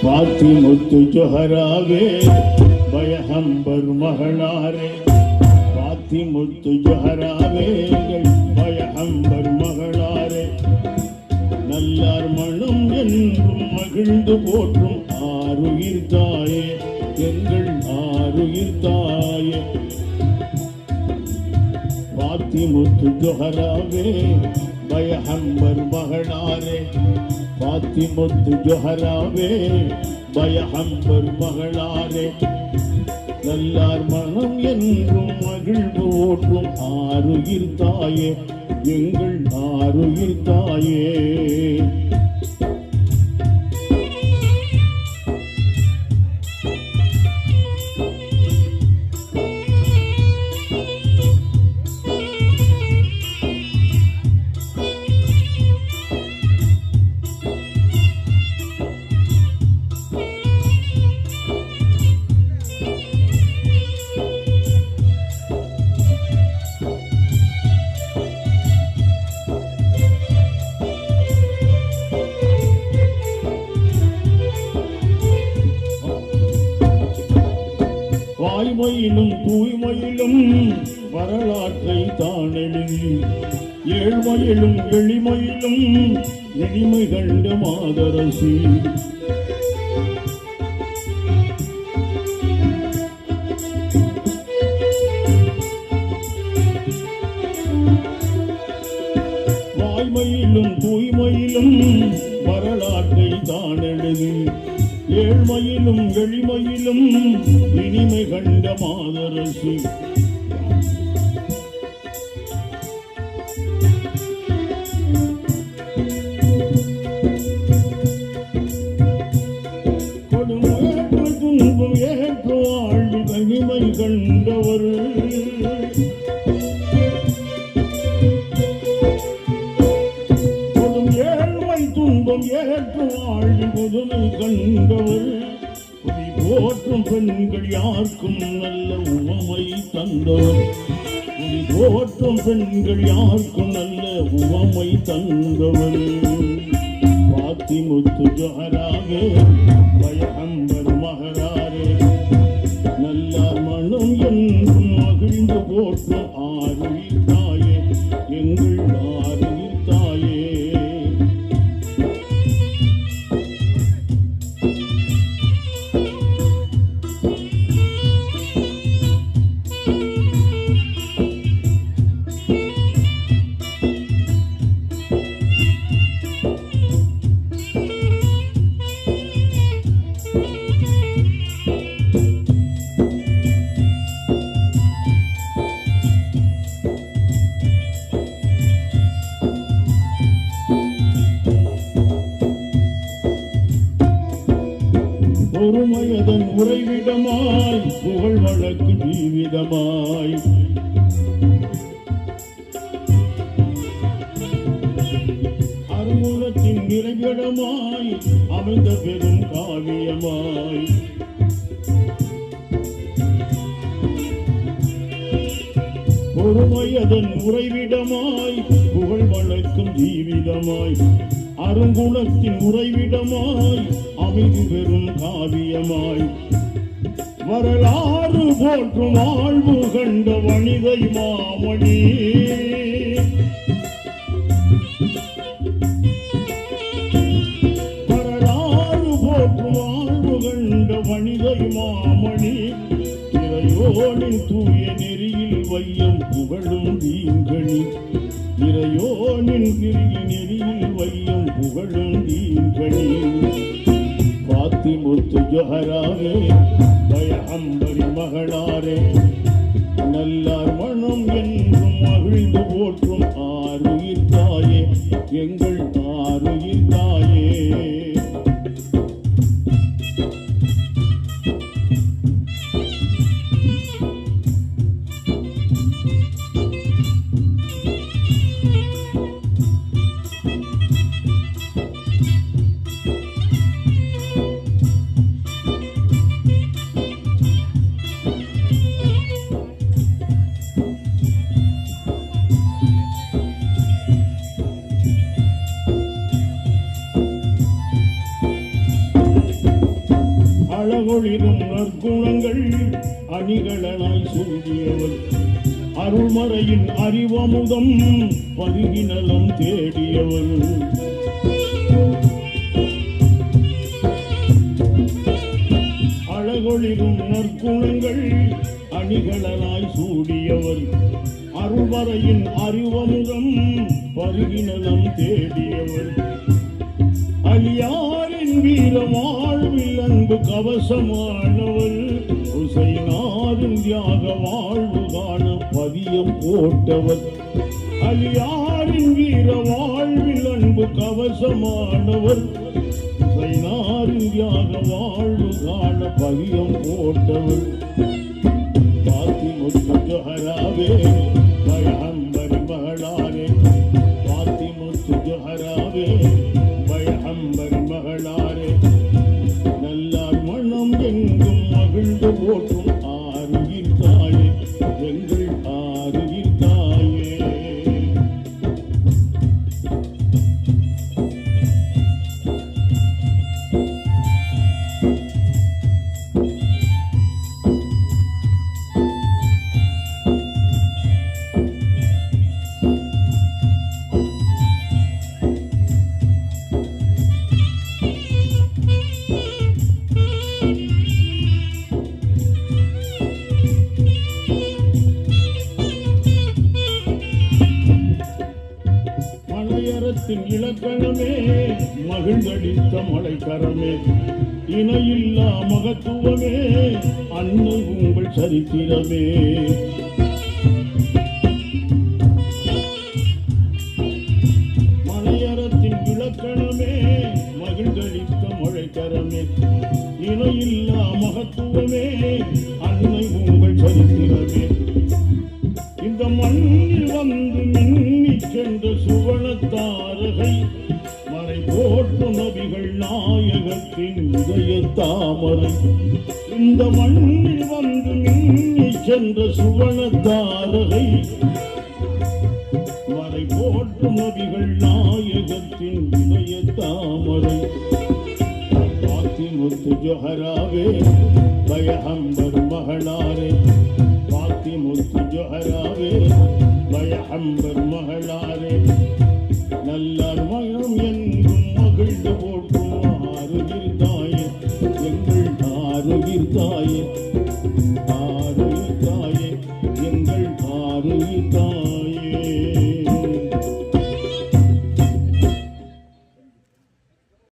பாத்திமுத்து ஜொஹராவே பயஹம்பர் மகளாரே பாத்திமுத்து ஜொஹராவே பயஹம்பர் மகளாரே நல்லார் மனம் என்றும் மகிழ்ந்து போற்றும் ஆருயிர் தாயே எங்கள் ஆருயிர் தாயே பாத்திமுத்து ஜொஹராவே பயஹம்பர் மகளாரே பாத்திமுத்து ஜொஹராவே பயஹம்பர் மகளாரே நல்லார் மனம் என்றும் மகிழ்வு ஓட்டும் ஆருயிர் தாயே எங்கள் ஆருயிர் தாயே வாய்மையிலும் தூய்மையிலும் வரலாற்றை தானெழுதி ஏழ்மையிலும் எளிமையிலும் எளிமை கண்ட மாதரசி வாய்மையிலும் தூய்மையிலும் வரலாற்றை தானெழுதி ஏழ்மையிலும் எளிமையிலும் இனிமை கண்ட மாதரசி கொடுமேற்ற துன்பம் ஏற்ற வாழ்வு தனிமை கண்டவர் துன்பம் ஏற்று வாழ்வு புதுமை கண்டவர் புதி போற்றும் பெண்கள் யாருக்கும் நல்ல உவமை தந்தவர் புதி போற்றும் பெண்கள் யாருக்கும் நல்ல உவமை தந்தவர் பாத்திமுத்து ஜொஹராவே பயஹம்பர் மகளாரே நல்லார் மனம் என்றும் மகிழ்ந்து போற்றும் ஆருயிர் தாயே எங்கள் ஆருயிர் தாயே பொறுமையதன் உறைவிடமாய் புகழ் வழக்கு ஜீவிதமாய் அருமுகத்தின் நிறைவிடமாய் அமைந்த பெரும் காவியமாய் பொறுமையதன் உறைவிடமாய் புகழ் வழக்கும் ஜீவிதமாய் அருங்குணத்தின் உறைவிடமாய் அமைதி பெறும் காவியமாய் வரலாறு போற்றும் வாழ்வு கண்ட வனிதை மாமணி வரலாறு போற்றும் வாழ்வு கண்ட வனிதை மாமணி இறையோனின் தூய நெறியில் வையம் புகழும் தீங்கணி இறையோனின் நெறியில் வையம் புகழும் தீங்கணி பாத்திமுத்து ஜொஹராவே பயஹம்பர் மகளாரே நல்லார் மனம் என்றும் மகிழ்ந்து போற்றும் ஆருயிர் தாயே எங்கள் ஆருயிர் தாயே அழகொளிரும் நற்குணங்கள் அணிகளனாய் சூடியவர் அருள்மறையின் அறிவமுதம் பருகி நலம் தேடியவர் அழகொளிரும் நற்குணங்கள் அணிகளனாய் சூடியவர் அருள்மறையின் அறிவமுதம் பருகி நலம் தேடியவர் அலியாரின் வீர வாழ்வில் அன்பு கவசமானவர் உசைனாரின் தியாக வாழ்வு காண பதியம் போட்டவர் அலியாரின் வீர வாழ்வில் அன்பு கவசமானவர் உசைனாரின் தியாக வாழ்வு காண பதியம் போட்டவர் பாத்திமுத்து ஜொஹராவே பயஹம்பர் மகளாரே பாத்திமுத்து ஜொஹராவே பயஹம்பர் மகளாரே நல்லார் மனம் எங்கும் மகிழ்ந்து போற்றும் ஆறுயிர் தாயே எங்கள் ஆறுயிர் தாயே மலையறத்தின் இலக்கணமே மகிழ்ந்தளித்த மலைக்கரமே இணையில்லா மகத்துவமே அன்னை உங்கள் சரித்திரமே மலையறத்தின் இலக்கணமே மகிழ்ந்தளித்த மலைக்கரமே இணையில்லா மகத்துவமே அன்னை உங்கள் சரித்திரமே இந்த மண்ணில் வந்து மின்னி சென்ற சுவனத்தாரகை மறை போற்று நபிகள் நாயகத்தின் இதய தாமரை இந்த மண்ணில் வந்து மின்னி சென்ற சுவனத்தாரகை மறை போற்று நபிகள் நாயகத்தின் இதய தாமரை பாத்திமுத்து ஜொஹராவே பயஹம்பர் மகளாரே பாத்திமுத்து ஜொஹராவே பயஹம்பர் மகளாரே நல்லார் மயம்